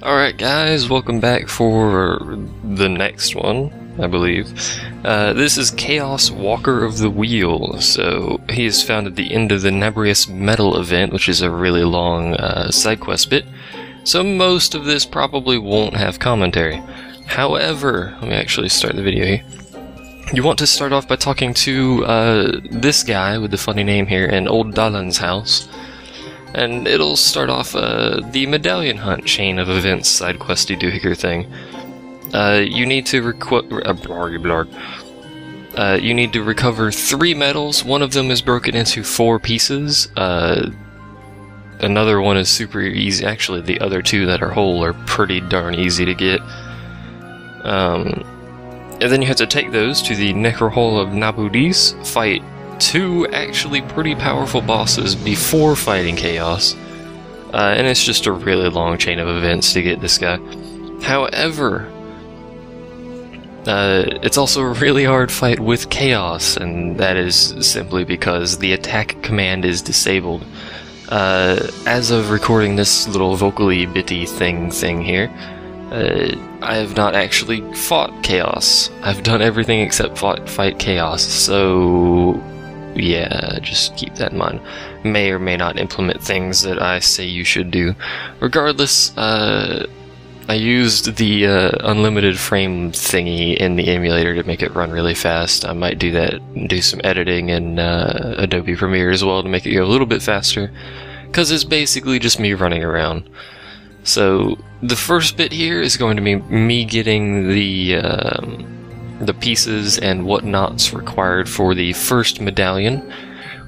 Alright guys, welcome back for the next one, I believe. This is Chaos Walker of the Wheel. So he is found at the end of the Nebrius Metal event, which is a really long side quest bit. So most of this probably won't have commentary. However, let me actually start the video here. You want to start off by talking to this guy with the funny name here in Old Dalan's house. And it'll start off the Medallion Hunt chain of events side questy doohickey thing. You need to you need to recover 3 medals. One of them is broken into 4 pieces. Another one is super easy. Actually, the other 2 that are whole are pretty darn easy to get. And then you have to take those to the Necrohole of Nabudis, fight 2 actually pretty powerful bosses before fighting Chaos, and it's just a really long chain of events to get this guy. However, it's also a really hard fight with Chaos, and that is simply because the attack command is disabled. As of recording this little vocally bitty thing here, I have not actually fought Chaos. I've done everything except fight Chaos, so yeah, just keep that in mind. May or may not implement things that I say you should do. Regardless, I used the unlimited frame thingy in the emulator to make it run really fast. I might do that and do some editing in Adobe Premiere as well to make it go a little bit faster, because it's basically just me running around. So the first bit here is going to be me getting the pieces and whatnots required for the first medallion.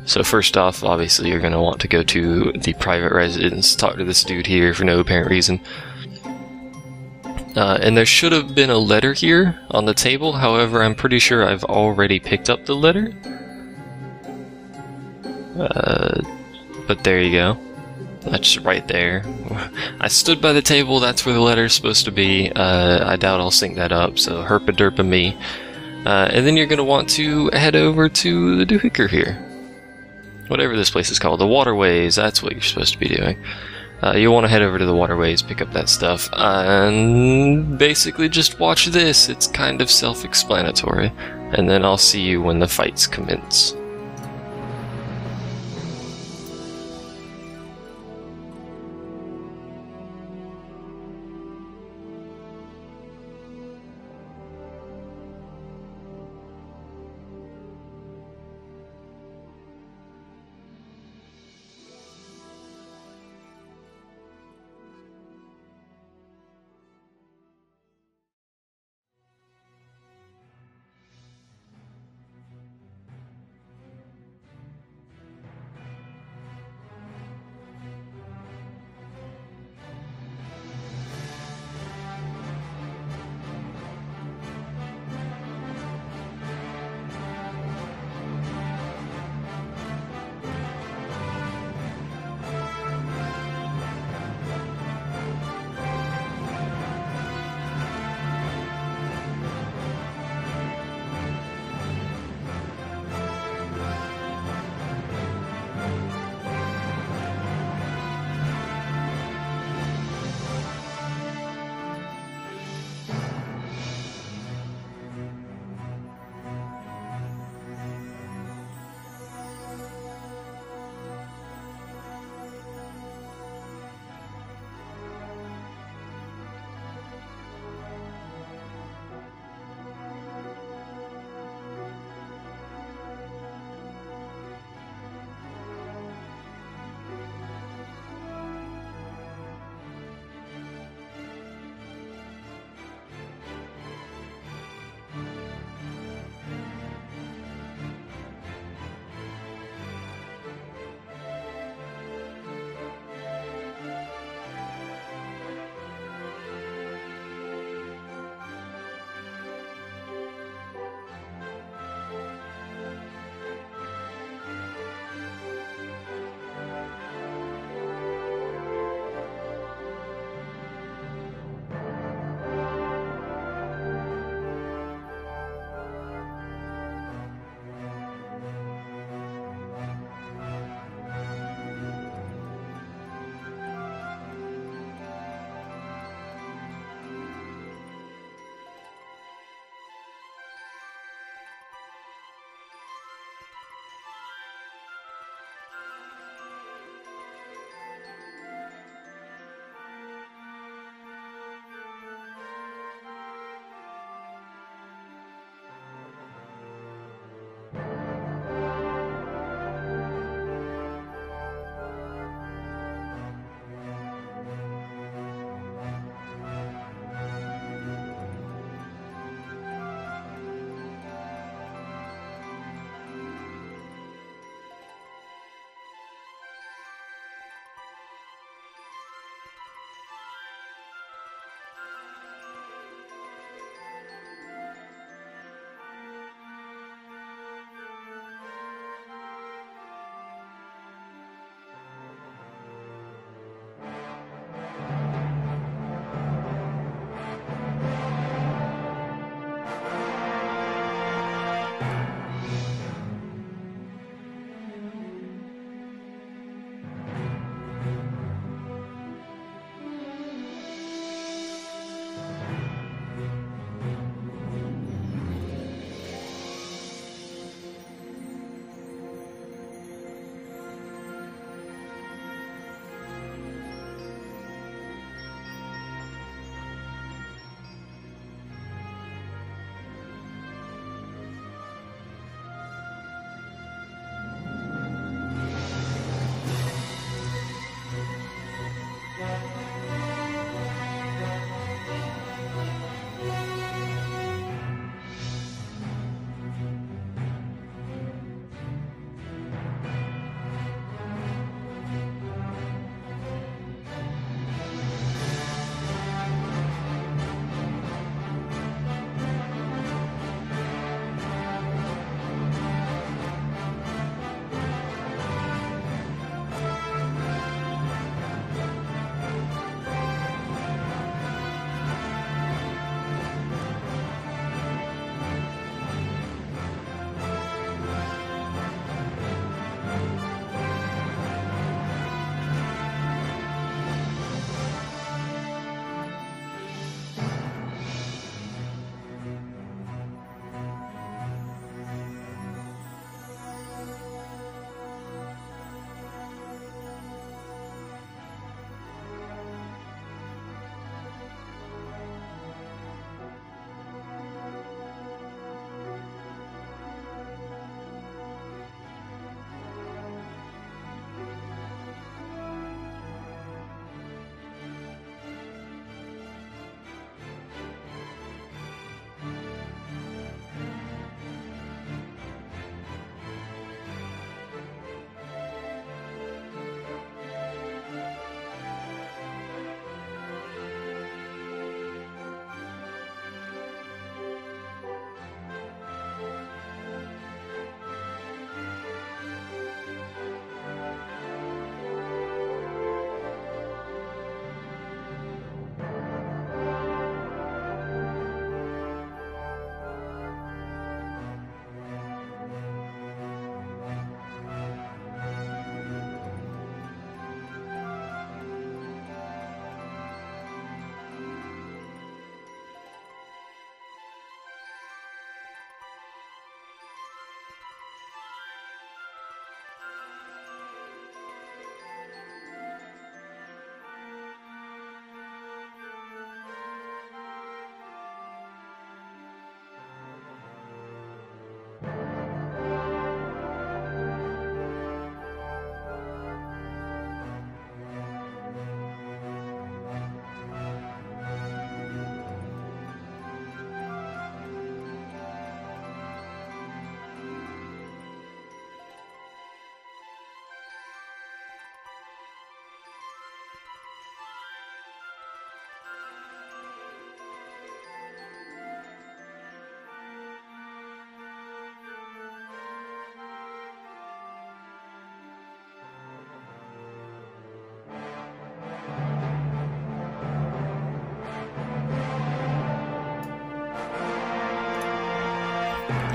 So first off, obviously you're going to want to go to the private residence, talk to this dude here for no apparent reason. And there should have been a letter here on the table, however I'm pretty sure I've already picked up the letter. But there you go. That's right there. I stood by the table, that's where the letter's supposed to be. I doubt I'll sync that up, so herpa-derpa me. And then you're going to want to head over to the doohickey here. Whatever this place is called. The Waterways, that's what you're supposed to be doing. You'll want to head over to the Waterways, pick up that stuff, and basically just watch this. It's kind of self-explanatory. And then I'll see you when the fights commence.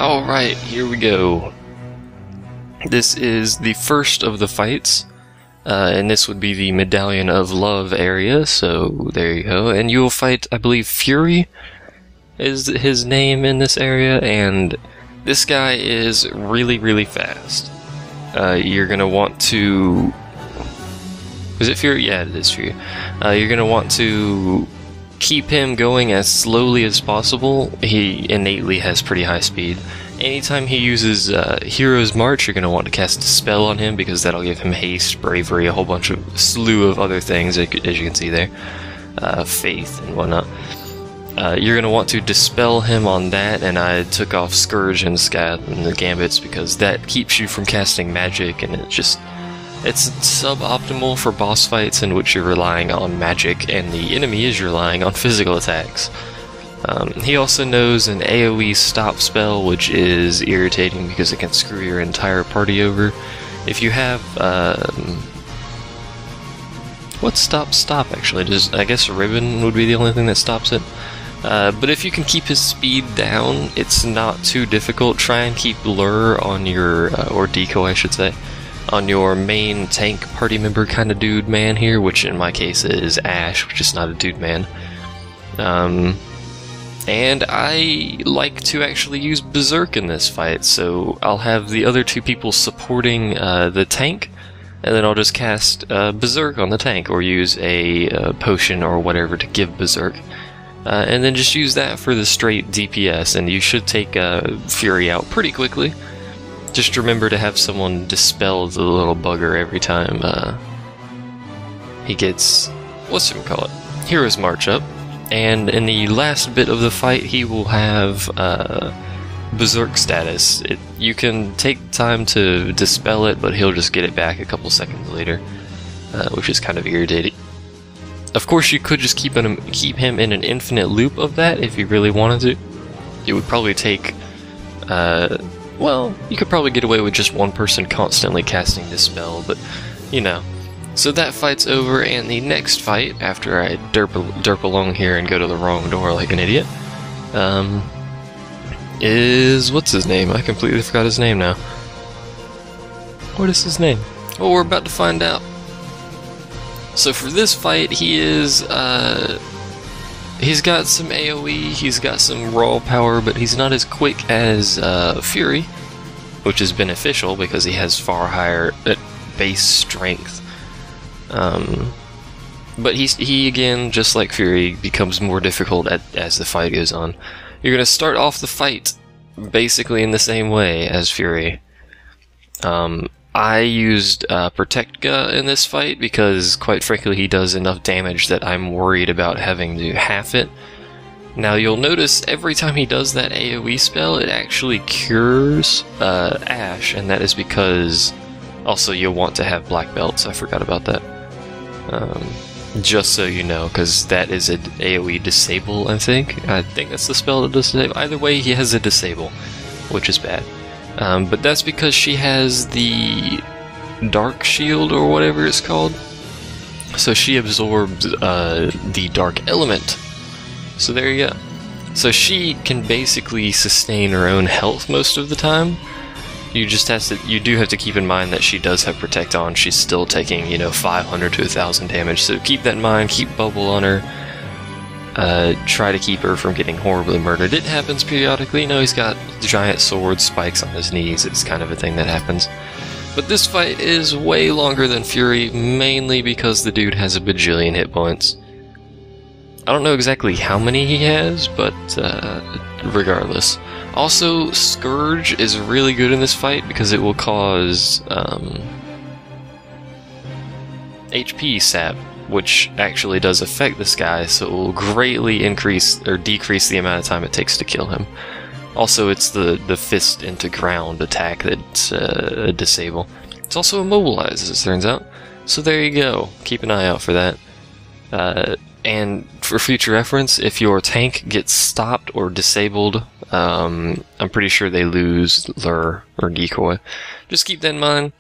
Alright, here we go. This is the first of the fights, and this would be the Medallion of Love area, so there you go. And you'll fight, I believe, Fury is his name in this area, and this guy is really, really fast. You're gonna want to... Is it Fury? Yeah, it is Fury. You're gonna want to keep him going as slowly as possible. He innately has pretty high speed. Anytime he uses Hero's March, you're going to want to cast Dispel on him, because that'll give him haste, bravery, a whole bunch of slew of other things, as you can see there. Faith and whatnot. You're going to want to Dispel him on that, and I took off Scourge and Scath and the Gambits, because that keeps you from casting magic, and it's suboptimal for boss fights in which you're relying on magic, and the enemy is relying on physical attacks. He also knows an AoE stop spell, which is irritating because it can screw your entire party over. If you have, what's stop actually? I guess a ribbon would be the only thing that stops it. But if you can keep his speed down, it's not too difficult. Try and keep lure on your, or decoy I should say, on your main tank party member kind of dude man here, which in my case is Ash, which is not a dude man. And I like to actually use Berserk in this fight, so I'll have the other two people supporting the tank, and then I'll just cast Berserk on the tank, or use a potion or whatever to give Berserk. And then just use that for the straight DPS, and you should take Fury out pretty quickly. Just remember to have someone dispel the little bugger every time he gets, whatchamacallit, Hero's March up. And in the last bit of the fight, he will have Berserk status. You can take time to dispel it, but he'll just get it back a couple seconds later, which is kind of irritating. Of course, you could just keep him in an infinite loop of that if you really wanted to. It would probably take... well, you could probably get away with just one person constantly casting Dispel, but, you know. So that fight's over, and the next fight, after I derp along here and go to the wrong door like an idiot, is... what's his name? I completely forgot his name now. What is his name? Oh, we're about to find out. So for this fight, he is, he's got some AoE, he's got some raw power, but he's not as quick as Fury, which is beneficial because he has far higher base strength. But he again, just like Fury, becomes more difficult as the fight goes on. You're gonna start off the fight basically in the same way as Fury. I used Protectka in this fight because, quite frankly, he does enough damage that I'm worried about having to half it. Now you'll notice every time he does that AoE spell, it actually cures Ash, and that is because also you'll want to have black belts. I forgot about that. Just so you know, because that is an AoE disable, I think. I think that's the spell to disable. Either way, he has a disable, which is bad. But that's because she has the Dark Shield, or whatever it's called. So she absorbs the Dark Element. So there you go. So she can basically sustain her own health most of the time. You do have to keep in mind that she does have Protect on. She's still taking, 500 to 1,000 damage. So keep that in mind. Keep Bubble on her. Try to keep her from getting horribly murdered. It happens periodically. He's got giant sword spikes on his knees. It's kind of a thing that happens. But this fight is way longer than Fury, mainly because the dude has a bajillion hit points. I don't know exactly how many he has, but regardless. Also, Scourge is really good in this fight because it will cause HP sap, which actually does affect this guy, so it will greatly increase or decrease the amount of time it takes to kill him. Also, it's the fist into ground attack that's a disable. It's also immobilized, as it turns out. So there you go. Keep an eye out for that. And for future reference, if your tank gets stopped or disabled, I'm pretty sure they lose lure or decoy. Just keep that in mind.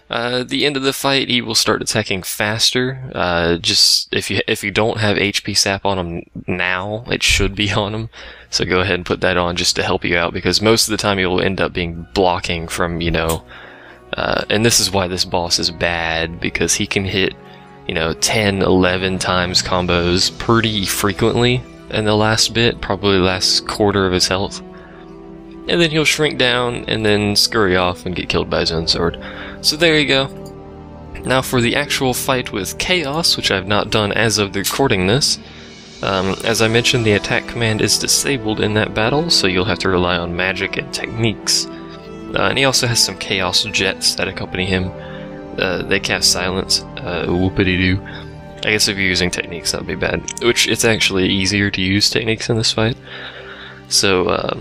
The end of the fight, he will start attacking faster. Just if you don't have HP sap on him now, it should be on him. So go ahead and put that on just to help you out, because most of the time you'll end up being blocking from, and this is why this boss is bad, because he can hit, 10, 11 times combos pretty frequently in the last bit, probably last quarter of his health. And then he'll shrink down and then scurry off and get killed by his own sword. So there you go. Now for the actual fight with Chaos, which I've not done as of recording this. As I mentioned, the attack command is disabled in that battle, so you'll have to rely on magic and techniques. And he also has some Chaos Jets that accompany him. They cast Silence. Whoopity-doo. I guess if you're using techniques, that'd be bad. Which, it's actually easier to use techniques in this fight. So,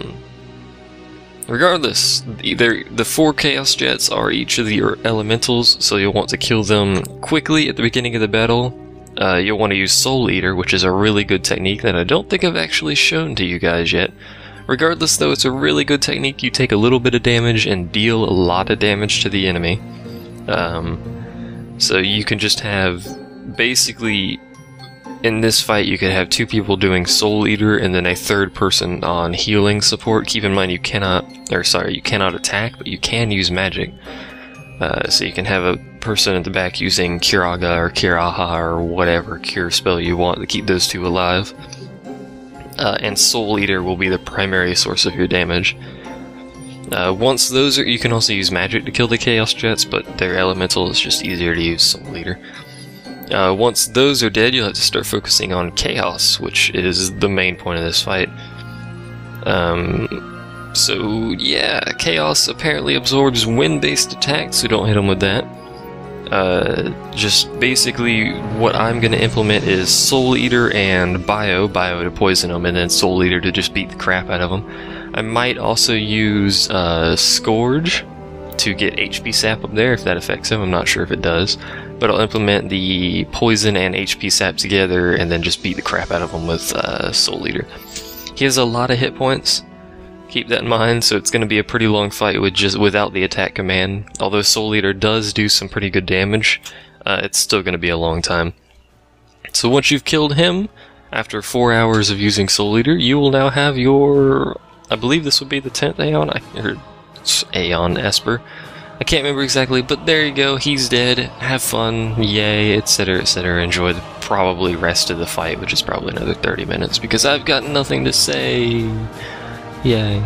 regardless, the 4 Chaos Jets are each of your elementals, so you'll want to kill them quickly at the beginning of the battle. You'll want to use Soul Eater, which is a really good technique that I don't think I've actually shown to you guys yet. Regardless, though, it's a really good technique. You take a little bit of damage and deal a lot of damage to the enemy. So you can just have, basically, in this fight you could have 2 people doing Soul Eater and then a 3rd person on healing support. Keep in mind you cannot attack, but you can use magic. So you can have a person at the back using Curaga or Kiraha or whatever cure spell you want to keep those 2 alive. And Soul Eater will be the primary source of your damage. Once those are, you can also use magic to kill the Chaos Jets, but their elemental is just easier to use Soul Eater. Once those are dead, you'll have to start focusing on Chaos, which is the main point of this fight. So yeah, Chaos apparently absorbs wind-based attacks, so don't hit him with that. Just basically what I'm going to implement is Soul Eater and Bio to poison him, and then Soul Eater to just beat the crap out of him. I might also use Scourge to get HP sap up there if that affects him. I'm not sure if it does, but I'll implement the poison and HP sap together and then just beat the crap out of him with Soul Eater. He has a lot of hit points. Keep that in mind, so it's going to be a pretty long fight without the attack command. Although Soul Eater does do some pretty good damage, it's still going to be a long time. So once you've killed him, after 4 hours of using Soul Eater, you will now have your, I believe this would be the 10th Aeon, or Aeon Esper. I can't remember exactly, but there you go, he's dead, have fun, yay, etc, etc. Enjoy the probably rest of the fight, which is probably another 30 minutes, because I've got nothing to say. Yay.